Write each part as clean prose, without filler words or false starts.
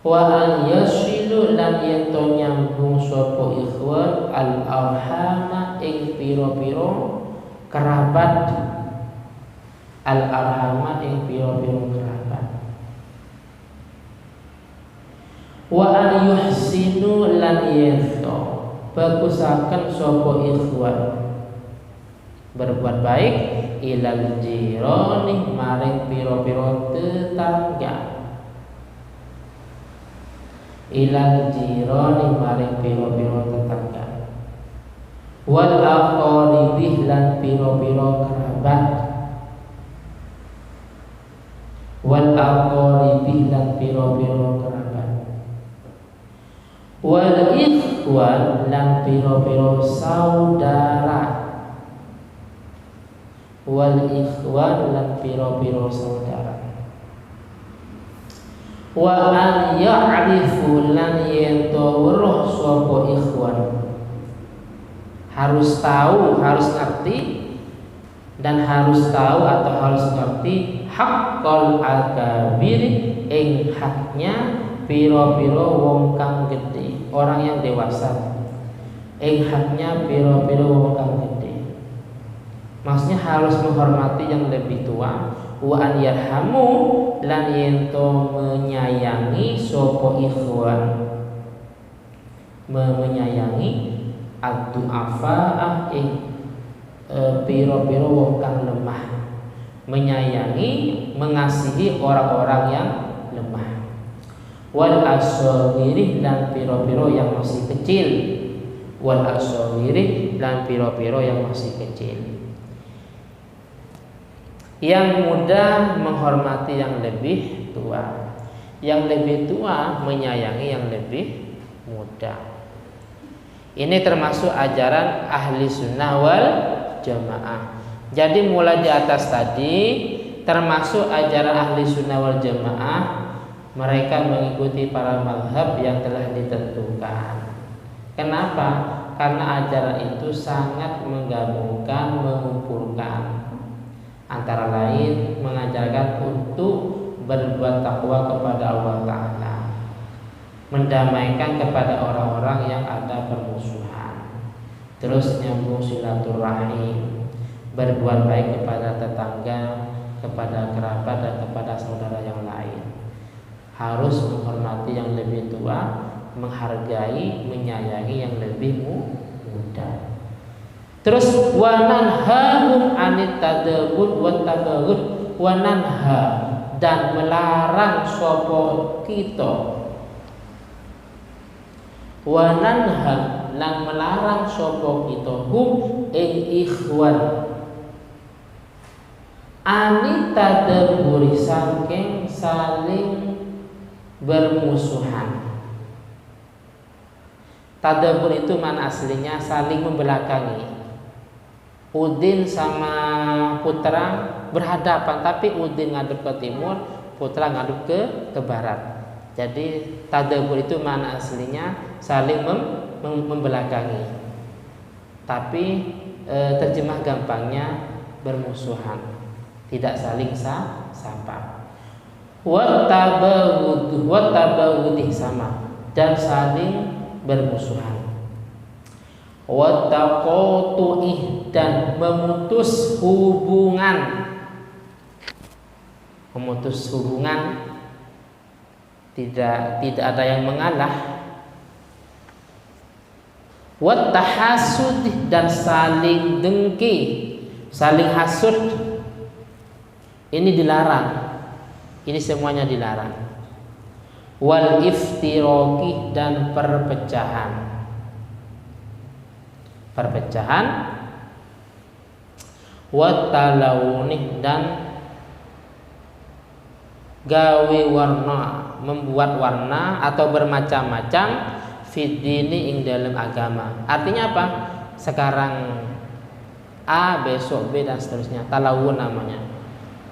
Wa an yasilu lan yen to nyambung sapa ikhwan al arhama ing pira-pira kerabat, al arhama ing pira-pira kerabat. Wa an yuhsinu lan yen to bagusaken sapa ikhwan berbuat baik ilal jirani maring pira-pira tetangga, ilal jirani maring pira-pira tetangga, wal aqaribih lan pira-pira kerabat, wal aqaribih lan pira-pira kerabat, wal ikhwan lan pira-pira saudara, wal ikhwan lan pira-pira saudara. Wa an ya'rifu lan yen to weruh sapa ikhwan, harus tahu, harus ngerti dan harus tahu atau harus ngerti haqqal akabir ing haknya pira-pira wong kang gedhe, orang yang dewasa, ing haknya pira-pira wong kang gedhe. Maksudnya harus menghormati yang lebih tua. Wa an yarhamu lan yento menyayangi sapa ikhwan, menyayangi ad-du'afa ing pira-pira wong kang lemah, menyayangi mengasihi orang-orang yang lemah. Wal asghiri lan pira-pira yang masih kecil, wal asghiri lan pira-pira yang masih kecil. Yang muda menghormati yang lebih tua, yang lebih tua menyayangi yang lebih muda. Ini termasuk ajaran ahli sunnah wal jamaah. Jadi mulai di atas tadi termasuk ajaran ahli sunnah wal jamaah, mereka mengikuti para mazhab yang telah ditentukan. Kenapa? Karena ajaran itu sangat menggabungkan, mengumpulkan. Antara lain mengajarkan untuk berbuat takwa kepada Allah Ta'ala, mendamaikan kepada orang-orang yang ada permusuhan, terus nyambung silaturahim, berbuat baik kepada tetangga, kepada kerabat dan kepada saudara yang lain. Harus menghormati yang lebih tua, menghargai, menyayangi yang lebih muda. Terus wananhahum anit tadabur wa tabaghud, wananha dan melarang sapa kita, wananha lan melarang sapa kita hum ing ikhwan anit tadabur saking saling bermusuhan. Tadabur itu mana aslinya saling membelakangi. Udin sama Putra berhadapan, tapi Udin ngadep ke timur, Putra ngadep ke barat. Jadi tadabur itu mana aslinya saling membelakangi, tapi terjemah gampangnya bermusuhan, tidak saling sapa. Wat tabawudih sama dan saling bermusuhan. Wa taqatu'ih dan memutus hubungan, memutus hubungan, tidak ada yang mengalah. Wa tahasud dan saling dengki, saling hasud, ini dilarang, ini semuanya dilarang. Wal iftiraqi dan perpecahan, wa talawunih dan gawe warna, membuat warna atau bermacam-macam fidini ing dalam agama. Artinya apa? Sekarang A, besok B dan seterusnya. Talawun namanya,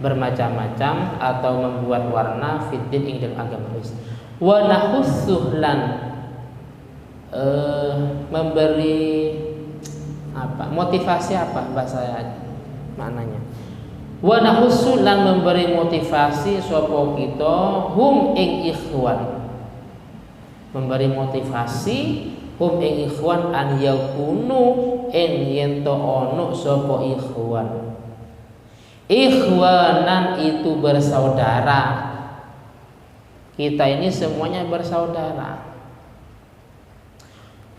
bermacam-macam atau membuat warna fidin ing dalam agama. Wa nahussuhlan memberi apa? Motivasi apa bahasa maknanya? Wa nahussu lan memberi motivasi sapa kita hum ing ikhwan, memberi motivasi hum ing ikhwan an yakunu yen to ono sapa ikhwan. Ikhwanan itu bersaudara. Kita ini semuanya bersaudara.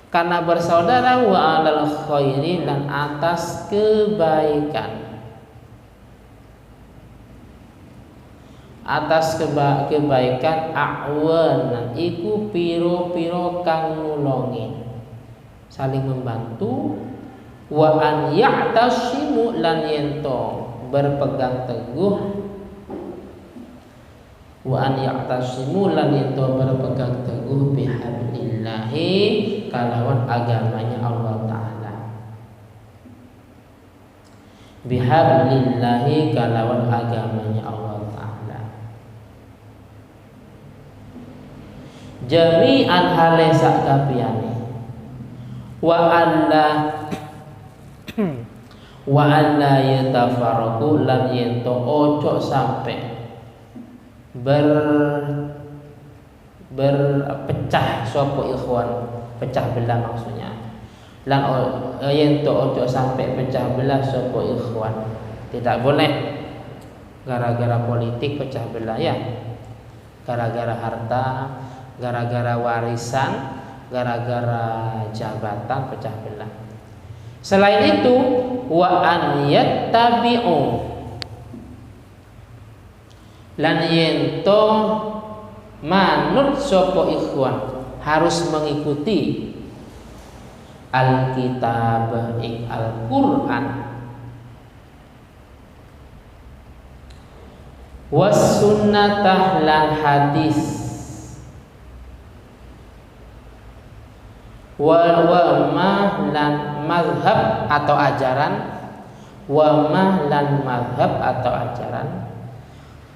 Karena bersaudara wa alal khairi dan atas kebaikan. Atas kebaikan a'wanan iku piro-piro kang nulungi, saling membantu. Wa an ya'tasimu lan yento berpegang teguh. Wa an ya'tasimu lan yento berpegang teguh bihablillahi kalawan agamanya Allah Ta'ala. Bihablillahi kalawan agamanya Allah Ta'ala. Jami'an hale sakabehane. Wa alla yatafarraqu lan yento ojo sampai berpecah sapa ikhwan, pecah belah maksudnya. Lan yento ojo sampai pecah belah sapa ikhwan. Tidak boleh gara-gara politik pecah belah ya. Gara-gara harta, gara-gara warisan, gara-gara jabatan pecah belah. Selain itu wa an yattabi'u lan yento manut sapa ikhwan harus mengikuti Alkitab ing Al-Qur'an was sunnatah lan hadis wa ma lan mazhab atau ajaran wa ma lan mazhab atau ajaran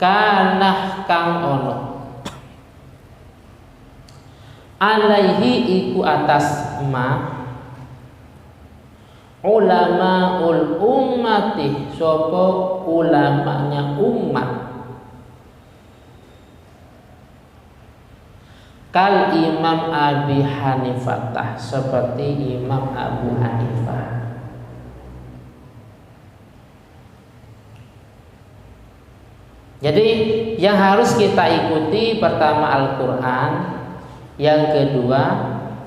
kanah kang ono alaihi iku atas ma ulamaul ummati sapa ulamanya umat kal Imam Abi Hanifah seperti Imam Abu Hanifah. Jadi yang harus kita ikuti pertama Al-Quran, yang kedua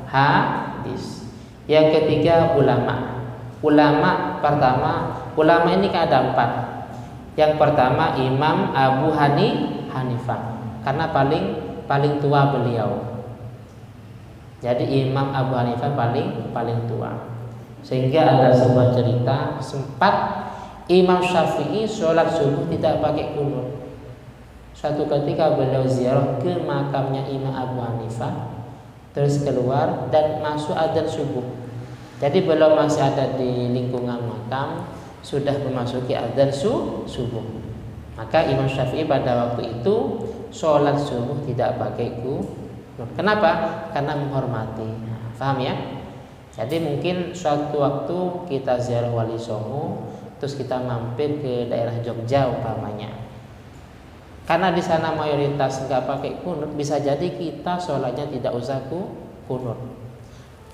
hadis, yang ketiga ulama. Ulama pertama, ulama ini kan ada 4. Yang pertama Imam Abu Hanifah karena paling tua beliau. Jadi Imam Abu Hanifah paling tua. Sehingga ada sebuah cerita sempat Imam Syafi'i sholat subuh tidak pakai kunut. Suatu ketika beliau ziarah ke makamnya Imam Abu Hanifah, terus keluar dan masuk adzan subuh. Jadi beliau masih ada di lingkungan makam, sudah memasuki adzan subuh. Maka Imam Syafi'i pada waktu itu sholat subuh tidak pakai kunut. Kenapa? Karena menghormati. Paham ya? Jadi mungkin suatu waktu kita ziarah Wali Songo, terus kita mampir ke daerah Jogja umpamanya. Karena di sana mayoritas nggak pakai kunut, bisa jadi kita sholatnya tidak usah kunut.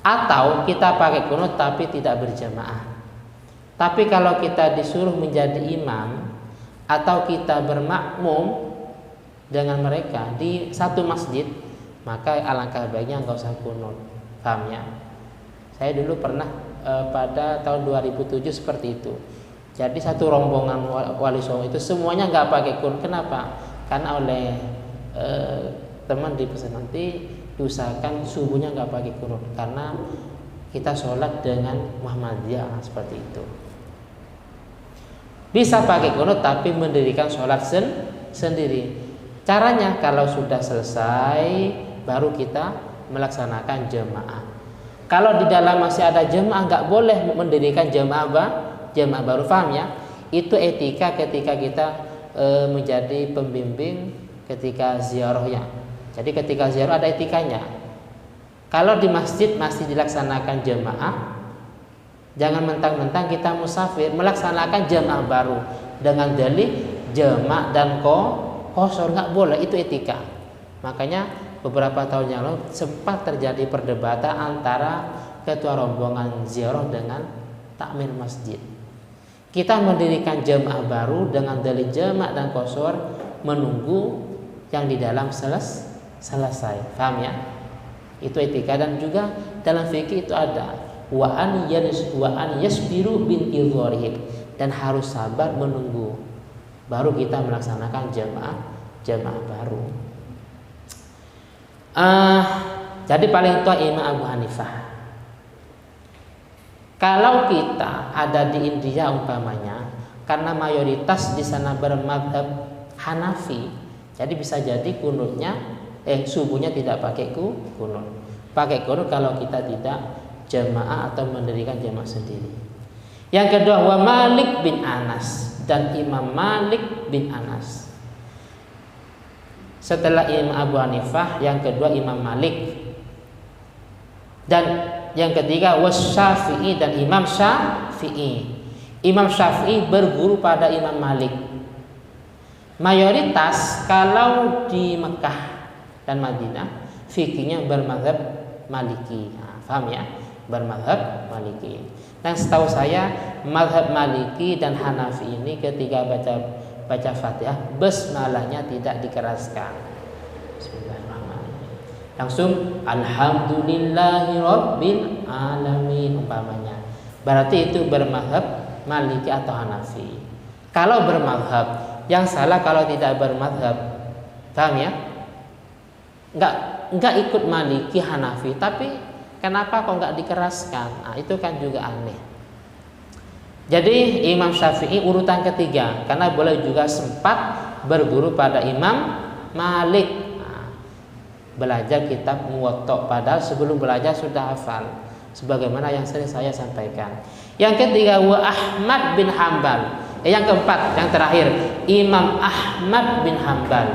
Atau kita pakai kunut tapi tidak berjamaah. Tapi kalau kita disuruh menjadi imam atau kita bermakmum dengan mereka di satu masjid, maka alangkah baiknya nggak usah kunut. Paham ya? Saya dulu pernah pada tahun 2007 seperti itu. Jadi satu rombongan Wali Songo itu semuanya nggak pakai kunut. Kenapa? Karena oleh teman di pesan nanti diusahakan subuhnya nggak pakai kunut karena kita sholat dengan Muhammadiyah seperti itu. Bisa pakai kunut tapi mendirikan sholat sendiri. Caranya kalau sudah selesai baru kita melaksanakan jemaah. Kalau di dalam masih ada jemaah nggak boleh mendirikan jemaah baru, paham ya? Itu etika ketika kita menjadi pembimbing ketika ziarahnya. Jadi ketika ziarah ada etikanya. Kalau di masjid masih dilaksanakan jemaah, jangan mentang-mentang kita musafir melaksanakan jemaah baru dengan dalih jemaah dan kosor, nggak boleh, itu etika. Makanya beberapa tahun yang lalu sempat terjadi perdebatan antara ketua rombongan ziarah dengan takmir masjid. Kita mendirikan jamaah baru dengan dalil jamak dan qasar, menunggu yang di dalam selesai. Paham ya? Itu etika. Dan juga dalam fikih itu ada wa an yasbiru bin idharihim, dan harus sabar menunggu baru kita melaksanakan jamaah baru. Jadi paling tua Imam Abu Hanifah. Kalau kita ada di India umpamanya, karena mayoritas di sana bermadhab Hanafi, jadi bisa jadi kunutnya subuhnya tidak pakai kunut. Pakai kunut kalau kita tidak jamaah atau mendirikan jamaah sendiri. Yang kedua wa Malik bin Anas, dan Imam Malik bin Anas. Setelah Imam Abu Hanifah, yang kedua Imam Malik. Dan yang ketiga Syafi'i dan Imam Syafi'i. Imam Syafi'i berguru pada Imam Malik. Mayoritas kalau di Mekah dan Madinah fikihnya bermadzhab Maliki. Paham ya? Bermadzhab Maliki. Dan setahu saya mazhab Maliki dan Hanafi ini ketika baca Fatihah basmalahnya tidak dikeraskan. Bismillahirrahmanirrahim. Langsung alhamdulillahirabbil alamin umpamanya. Berarti itu bermazhab Maliki atau Hanafi. Kalau bermazhab, yang salah kalau tidak bermazhab. Paham ya? Enggak ikut Maliki Hanafi, tapi kenapa kok enggak dikeraskan? Nah, itu kan juga aneh. Jadi Imam Syafi'i urutan ketiga, karena boleh juga sempat berguru pada Imam Malik. Belajar kitab Muwatta, padahal sebelum belajar sudah hafal, sebagaimana yang sering saya sampaikan. Yang ketiga wa Ahmad bin Hambal. Yang keempat, yang terakhir, Imam Ahmad bin Hambal.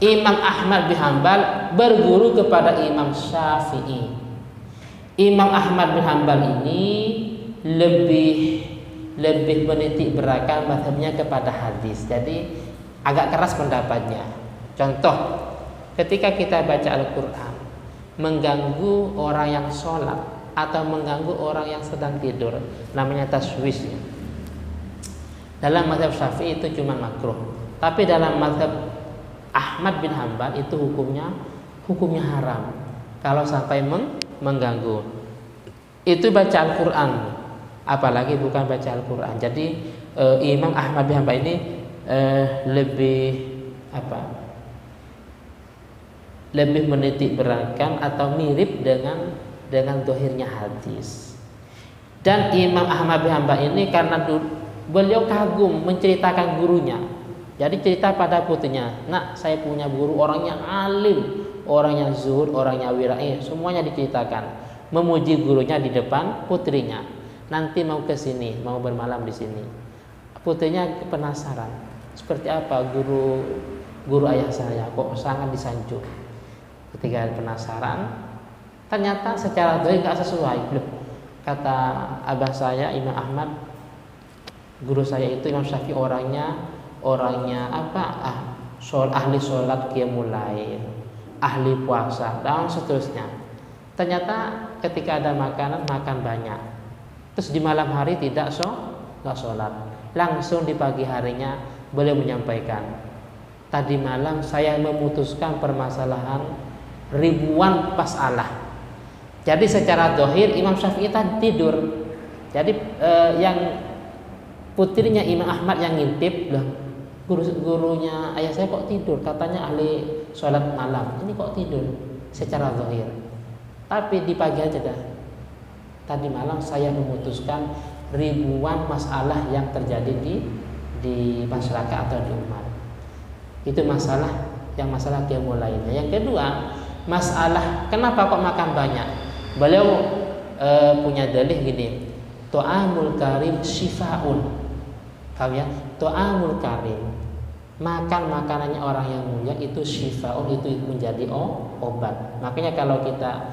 Imam Ahmad bin Hambal berguru kepada Imam Syafi'i. Imam Ahmad bin Hambal ini lebih menitik beratkan mazhabnya kepada hadis. Jadi agak keras pendapatnya. Contoh, ketika kita baca Al-Quran, mengganggu orang yang sholat atau mengganggu orang yang sedang tidur, namanya taswis. Dalam mazhab Syafi'i itu cuma makruh, tapi dalam mazhab Ahmad bin Hambal itu hukumnya haram kalau sampai mengganggu. Itu baca Al-Quran, apalagi bukan baca Al-Quran. Jadi Imam Ahmad bin Hambal ini lebih menitik beratkan atau mirip dengan dohirnya hadis. Dan Imam Ahmad bin Hambal ini karena beliau kagum menceritakan gurunya. Jadi cerita pada putrinya, nak saya punya guru orangnya alim, orangnya zuhud, orangnya wira'i, semuanya diceritakan. Memuji gurunya di depan putrinya. Nanti mau ke sini, mau bermalam di sini. Putrinya penasaran, seperti apa guru ayah saya, kok sangat disanjung. Ketika penasaran, ternyata secara doa nggak sesuai. Loh, kata abah saya Imam Ahmad, guru saya itu Imam Syafi'i orangnya ahli sholat qiyamul lail, ahli puasa dan seterusnya. Ternyata ketika ada makanan makan banyak, terus di malam hari nggak sholat. Langsung di pagi harinya beliau menyampaikan, tadi malam saya memutuskan permasalahan ribuan masalah. Jadi secara zahir Imam Syafi'i tadi tidur. Jadi yang putrinya Imam Ahmad yang ngintip, lah gurunya ayah saya kok tidur, katanya ahli sholat malam, ini kok tidur secara zahir. Tapi di pagi aja dah, tadi malam saya memutuskan ribuan masalah yang terjadi di masyarakat atau di umat. Itu masalah qiyamul lailnya. Yang kedua, masalah kenapa kok makan banyak. Beliau punya dalih gini, Ta'amul karim shifaun. Paham ya? Ta'amul karim, makan makanannya orang yang mulia itu shifaun, itu menjadi obat. Makanya kalau kita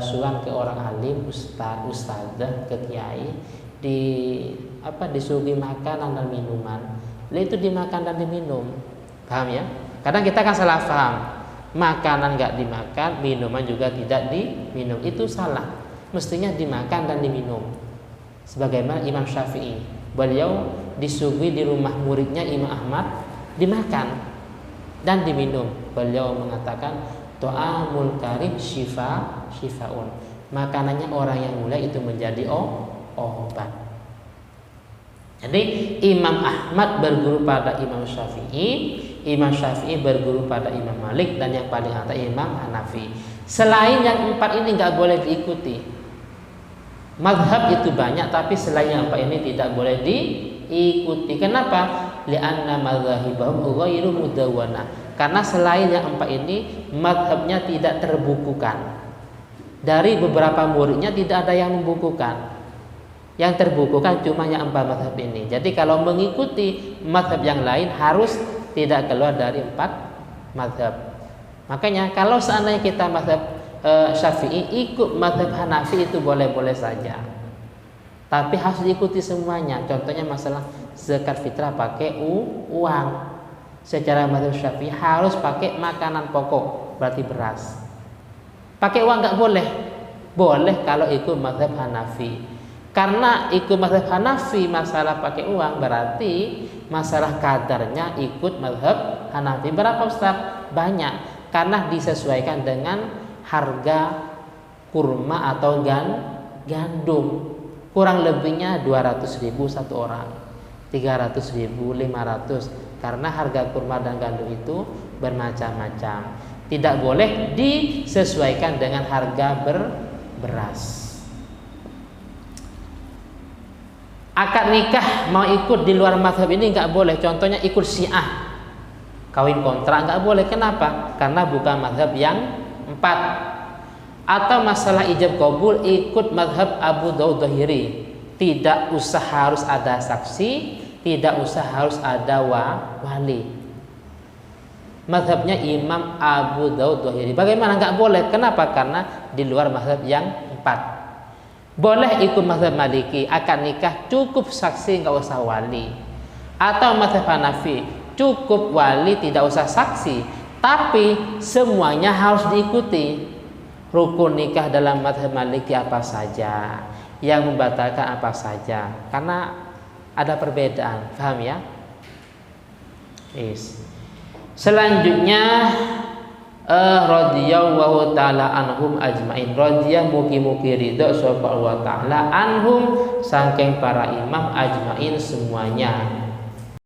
suang ke orang alim, ustadzah, ke kiai, disuguhi makanan dan minuman, itu dimakan dan diminum. Paham ya? Kadang kita kan salah paham. makanan nggak dimakan, minuman juga tidak diminum. Itu salah. Mestinya dimakan dan diminum. Sebagaimana Imam Syafi'i, beliau disuguhi di rumah muridnya Imam Ahmad, dimakan dan diminum. Beliau mengatakan ta'amul karim syifaun. Makanannya orang yang mulia itu menjadi obat. Jadi Imam Ahmad berguru pada Imam Syafi'i, Imam Syafi'i berguru pada Imam Malik, dan yang paling atas Imam Hanafi. Selain yang 4 ini nggak boleh diikuti. Mazhab itu banyak, tapi selain yang 4 ini tidak boleh diikuti. Kenapa? Li'anna madzhabahum ghairu mudawwana. Karena selain yang 4 ini mazhabnya tidak terbukukan. Dari beberapa muridnya tidak ada yang membukukan. Yang terbukukan cuma yang 4 mazhab ini. Jadi kalau mengikuti mazhab yang lain harus tidak keluar dari 4 mazhab. Makanya kalau seandainya kita mazhab Syafi'i ikut mazhab Hanafi itu boleh-boleh saja. Tapi harus diikuti semuanya. Contohnya masalah zakat fitrah pakai uang. Secara mazhab Syafi'i harus pakai makanan pokok, berarti beras. Pakai uang nggak boleh. Boleh kalau ikut mazhab Hanafi. Karena ikut mazhab Hanafi masalah pakai uang berarti masalah kadarnya ikut mazhab Hanafi. Berapa Ustaz? Banyak. Karena disesuaikan dengan harga kurma atau gandum. Kurang lebihnya 200.000 satu orang, 300.000, 500. Karena harga kurma dan gandum itu bermacam-macam. Tidak boleh disesuaikan dengan harga beras. Akad nikah mau ikut di luar mazhab ini nggak boleh. Contohnya ikut Syiah, kawin kontrak nggak boleh. Kenapa? Karena bukan mazhab yang 4. Atau masalah ijab qabul ikut mazhab Abu Daud Dhahiri. Tidak usah harus ada saksi, tidak usah harus ada wali. Mazhabnya Imam Abu Daud Dhahiri. Bagaimana? Nggak boleh. Kenapa? Karena di luar mazhab yang 4. Boleh ikut mazhab Maliki, akad nikah cukup saksi nggak usah wali. Atau mazhab Hanafi cukup wali tidak usah saksi, tapi semuanya harus diikuti. Rukun nikah dalam mazhab Maliki apa saja, yang membatalkan apa saja, karena ada perbedaan, paham ya? Yes. Selanjutnya radhiyallahu taala anhum ajmain. Radhiya mugi-mugi ridho sapa Allah taala anhum saking para imam ajmain semuanya.